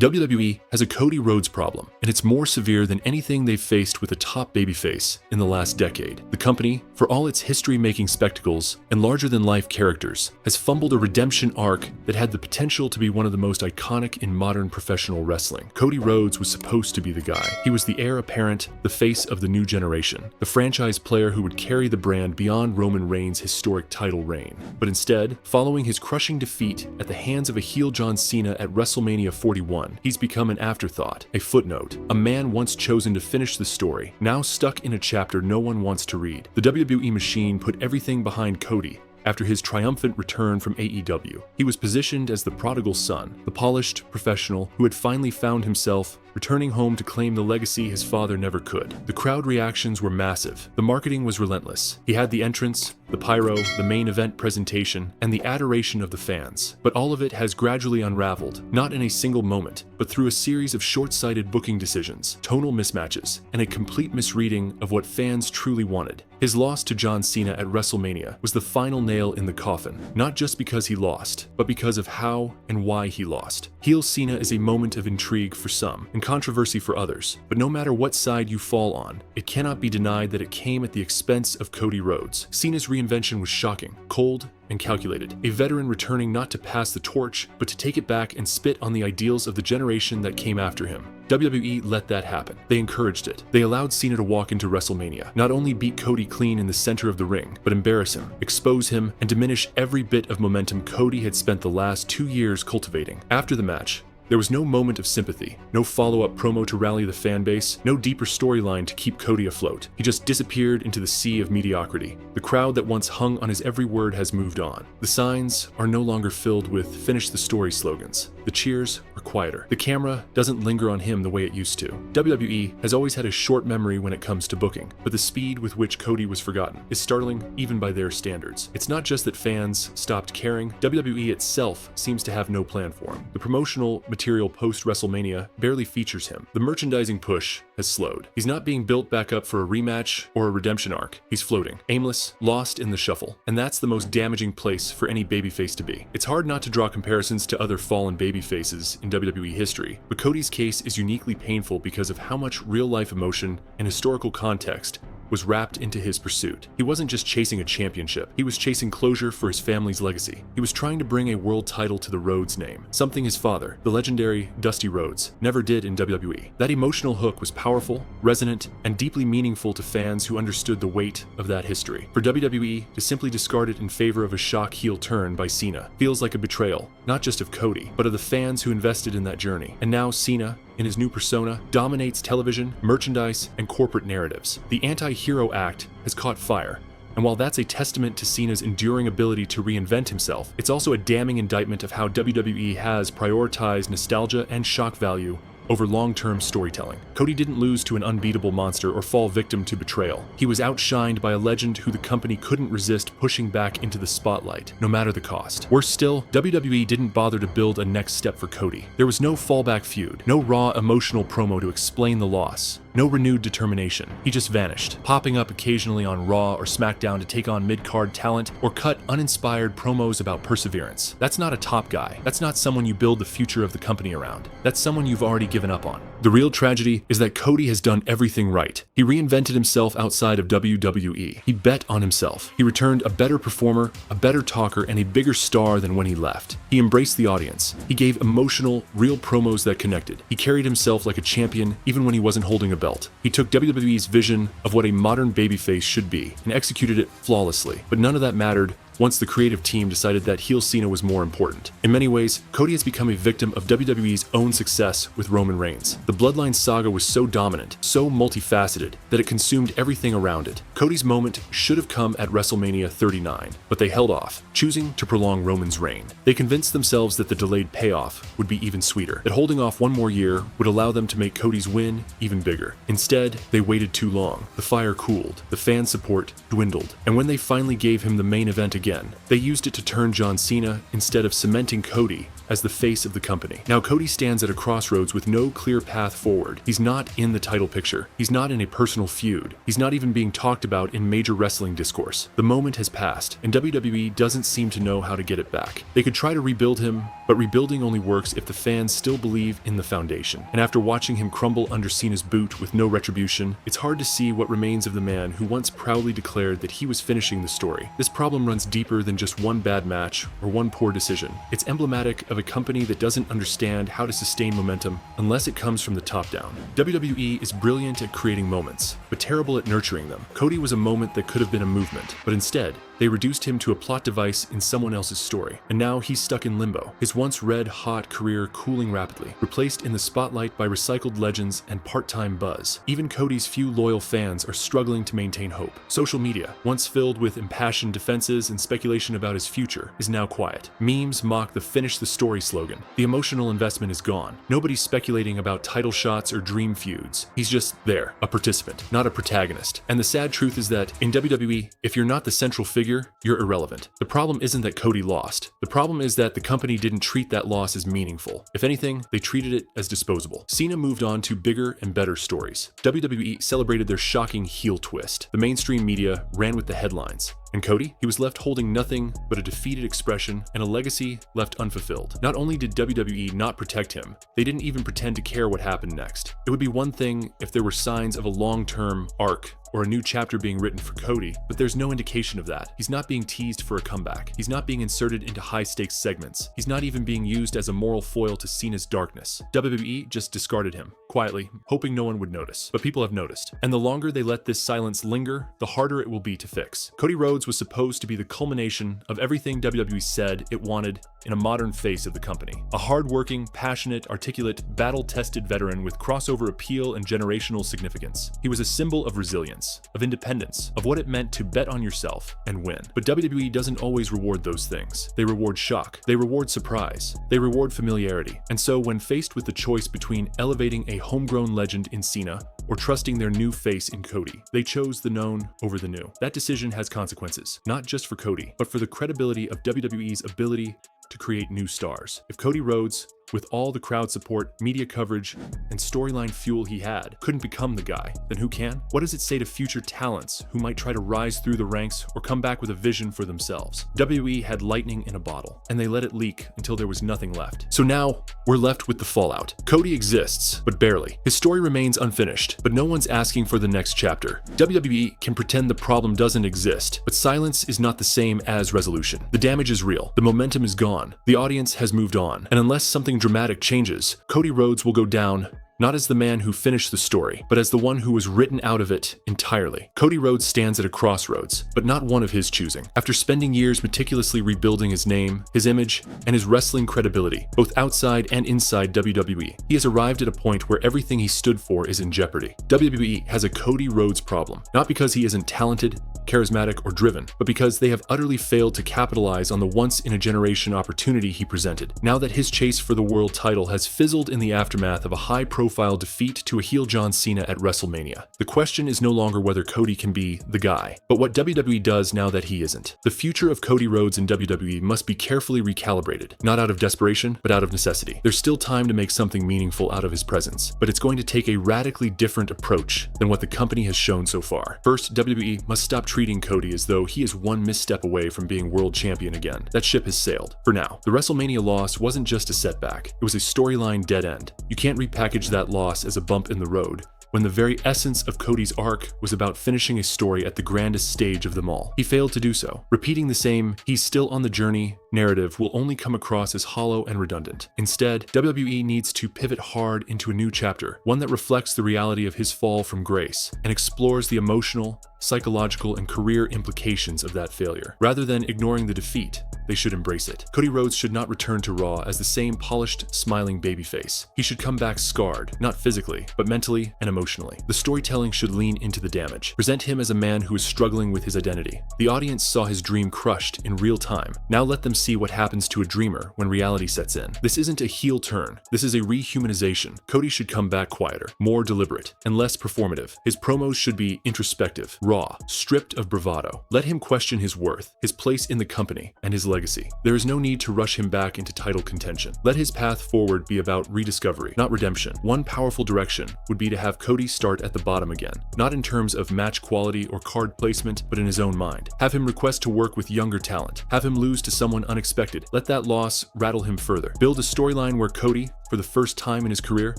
WWE has a Cody Rhodes problem, and it's more severe than anything they've faced with a top babyface in the last decade. The company, for all its history-making spectacles and larger-than-life characters, has fumbled a redemption arc that had the potential to be one of the most iconic in modern professional wrestling. Cody Rhodes was supposed to be the guy. He was the heir apparent, the face of the new generation, the franchise player who would carry the brand beyond Roman Reigns' historic title reign. But instead, following his crushing defeat at the hands of a heel John Cena at WrestleMania 41, he's become an afterthought, a footnote, a man once chosen to finish the story, now stuck in a chapter no one wants to read. The WWE machine put everything behind Cody after his triumphant return from AEW. He was positioned as the prodigal son, the polished professional who had finally found himself returning home to claim the legacy his father never could. The crowd reactions were massive. The marketing was relentless. He had the entrance, the pyro, the main event presentation, and the adoration of the fans. But all of it has gradually unraveled, not in a single moment, but through a series of short-sighted booking decisions, tonal mismatches, and a complete misreading of what fans truly wanted. His loss to John Cena at WrestleMania was the final nail in the coffin, not just because he lost, but because of how and why he lost. Heel Cena is a moment of intrigue for some, and controversy for others, but no matter what side you fall on, it cannot be denied that it came at the expense of Cody Rhodes. Cena's reinvention was shocking, cold, and calculated. A veteran returning not to pass the torch, but to take it back and spit on the ideals of the generation that came after him. WWE let that happen. They encouraged it. They allowed Cena to walk into WrestleMania, not only beat Cody clean in the center of the ring, but embarrass him, expose him, and diminish every bit of momentum Cody had spent the last 2 years cultivating. After the match, there was no moment of sympathy, no follow-up promo to rally the fan base, no deeper storyline to keep Cody afloat. He just disappeared into the sea of mediocrity. The crowd that once hung on his every word has moved on. The signs are no longer filled with "finish the story" slogans. The cheers are quieter. The camera doesn't linger on him the way it used to. WWE has always had a short memory when it comes to booking, but the speed with which Cody was forgotten is startling even by their standards. It's not just that fans stopped caring, WWE itself seems to have no plan for him. The promotional material post-WrestleMania barely features him. The merchandising push has slowed. He's not being built back up for a rematch or a redemption arc. He's floating, aimless, lost in the shuffle. And that's the most damaging place for any babyface to be. It's hard not to draw comparisons to other fallen babyfaces in WWE history, but Cody's case is uniquely painful because of how much real-life emotion and historical context was wrapped into his pursuit. He wasn't just chasing a championship, he was chasing closure for his family's legacy. He was trying to bring a world title to the Rhodes name, something his father, the legendary Dusty Rhodes, never did in WWE. That emotional hook was powerful, resonant, and deeply meaningful to fans who understood the weight of that history. For WWE to simply discard it in favor of a shock heel turn by Cena feels like a betrayal, not just of Cody, but of the fans who invested in that journey. And now Cena, in his new persona, dominates television, merchandise, and corporate narratives. The anti-hero act has caught fire, and while that's a testament to Cena's enduring ability to reinvent himself, it's also a damning indictment of how WWE has prioritized nostalgia and shock value over long-term storytelling. Cody didn't lose to an unbeatable monster or fall victim to betrayal. He was outshined by a legend who the company couldn't resist pushing back into the spotlight, no matter the cost. Worse still, WWE didn't bother to build a next step for Cody. There was no fallback feud, no raw emotional promo to explain the loss, no renewed determination. He just vanished, popping up occasionally on Raw or SmackDown to take on mid-card talent or cut uninspired promos about perseverance. That's not a top guy. That's not someone you build the future of the company around. That's someone you've already given up on. The real tragedy is that Cody has done everything right. He reinvented himself outside of WWE. He bet on himself. He returned a better performer, a better talker, and a bigger star than when he left. He embraced the audience. He gave emotional, real promos that connected. He carried himself like a champion even when he wasn't holding a belt. He took WWE's vision of what a modern babyface should be and executed it flawlessly. But none of that mattered once the creative team decided that heel Cena was more important. In many ways, Cody has become a victim of WWE's own success with Roman Reigns. The Bloodline saga was so dominant, so multifaceted, that it consumed everything around it. Cody's moment should have come at WrestleMania 39, but they held off, choosing to prolong Roman's reign. They convinced themselves that the delayed payoff would be even sweeter, that holding off one more year would allow them to make Cody's win even bigger. Instead, they waited too long. The fire cooled, the fan support dwindled, and when they finally gave him the main event again, they used it to turn John Cena instead of cementing Cody as the face of the company. Now Cody stands at a crossroads with no clear path forward. He's not in the title picture. He's not in a personal feud. He's not even being talked about in major wrestling discourse. The moment has passed, and WWE doesn't seem to know how to get it back. They could try to rebuild him, but rebuilding only works if the fans still believe in the foundation. And after watching him crumble under Cena's boot with no retribution, it's hard to see what remains of the man who once proudly declared that he was finishing the story. This problem runs deeper than just one bad match or one poor decision. It's emblematic of a company that doesn't understand how to sustain momentum unless it comes from the top down. WWE is brilliant at creating moments, but terrible at nurturing them. Cody was a moment that could have been a movement, but instead, they reduced him to a plot device in someone else's story, and now he's stuck in limbo, his once red-hot career cooling rapidly, replaced in the spotlight by recycled legends and part-time buzz. Even Cody's few loyal fans are struggling to maintain hope. Social media, once filled with impassioned defenses and speculation about his future, is now quiet. Memes mock the "finish the story" slogan. The emotional investment is gone. Nobody's speculating about title shots or dream feuds. He's just there, a participant, not a protagonist. And the sad truth is that in WWE, if you're not the central figure, you're irrelevant. The problem isn't that Cody lost. The problem is that the company didn't treat that loss as meaningful. If anything, they treated it as disposable. Cena moved on to bigger and better stories. WWE celebrated their shocking heel twist. The mainstream media ran with the headlines. And Cody? He was left holding nothing but a defeated expression and a legacy left unfulfilled. Not only did WWE not protect him, they didn't even pretend to care what happened next. It would be one thing if there were signs of a long-term arc or a new chapter being written for Cody, but there's no indication of that. He's not being teased for a comeback. He's not being inserted into high-stakes segments. He's not even being used as a moral foil to Cena's darkness. WWE just discarded him, quietly, hoping no one would notice. But people have noticed. And the longer they let this silence linger, the harder it will be to fix. Cody Rhodes was supposed to be the culmination of everything WWE said it wanted in a modern face of the company. A hard-working, passionate, articulate, battle-tested veteran with crossover appeal and generational significance. He was a symbol of resilience, of independence, of what it meant to bet on yourself and win. But WWE doesn't always reward those things. They reward shock. They reward surprise. They reward familiarity. And so when faced with the choice between elevating a homegrown legend in Cena or trusting their new face in Cody, they chose the known over the new. That decision has consequences, not just for Cody, but for the credibility of WWE's ability to create new stars. If Cody Rhodes, with all the crowd support, media coverage, and storyline fuel he had, couldn't become the guy, then who can? What does it say to future talents who might try to rise through the ranks or come back with a vision for themselves? WWE had lightning in a bottle, and they let it leak until there was nothing left. So now, we're left with the fallout. Cody exists, but barely. His story remains unfinished, but no one's asking for the next chapter. WWE can pretend the problem doesn't exist, but silence is not the same as resolution. The damage is real. The momentum is gone. The audience has moved on, and unless something dramatic changes, Cody Rhodes will go down not as the man who finished the story, but as the one who was written out of it entirely. Cody Rhodes stands at a crossroads, but not one of his choosing. After spending years meticulously rebuilding his name, his image, and his wrestling credibility, both outside and inside WWE, he has arrived at a point where everything he stood for is in jeopardy. WWE has a Cody Rhodes problem, not because he isn't talented, charismatic, or driven, but because they have utterly failed to capitalize on the once-in-a-generation opportunity he presented. Now that his chase for the world title has fizzled in the aftermath of a high-profile defeat to a heel John Cena at WrestleMania, the question is no longer whether Cody can be the guy, but what WWE does now that he isn't. The future of Cody Rhodes in WWE must be carefully recalibrated, not out of desperation, but out of necessity. There's still time to make something meaningful out of his presence, but it's going to take a radically different approach than what the company has shown so far. First, WWE must stop treating Cody as though he is one misstep away from being world champion again. That ship has sailed. For now, the WrestleMania loss wasn't just a setback, it was a storyline dead end. You can't repackage that loss as a bump in the road, when the very essence of Cody's arc was about finishing a story at the grandest stage of them all. He failed to do so. Repeating the same "he's still on the journey" narrative will only come across as hollow and redundant. Instead, WWE needs to pivot hard into a new chapter, one that reflects the reality of his fall from grace and explores the emotional, psychological, and career implications of that failure. Rather than ignoring the defeat, they should embrace it. Cody Rhodes should not return to Raw as the same polished, smiling babyface. He should come back scarred, not physically, but mentally and emotionally. The storytelling should lean into the damage. Present him as a man who is struggling with his identity. The audience saw his dream crushed in real time. Now let them see what happens to a dreamer when reality sets in. This isn't a heel turn. This is a rehumanization. Cody should come back quieter, more deliberate, and less performative. His promos should be introspective, raw, stripped of bravado. Let him question his worth, his place in the company, and his legacy. There is no need to rush him back into title contention. Let his path forward be about rediscovery, not redemption. One powerful direction would be to have Cody start at the bottom again, not in terms of match quality or card placement, but in his own mind. Have him request to work with younger talent. Have him lose to someone unexpected. Let that loss rattle him further. Build a storyline where Cody, for the first time in his career,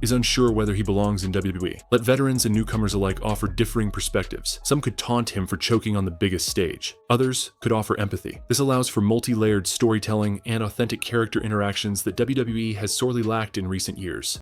is unsure whether he belongs in WWE. Let veterans and newcomers alike offer differing perspectives. Some could taunt him for choking on the biggest stage. Others could offer empathy. This allows for multi-layered storytelling and authentic character interactions that WWE has sorely lacked in recent years.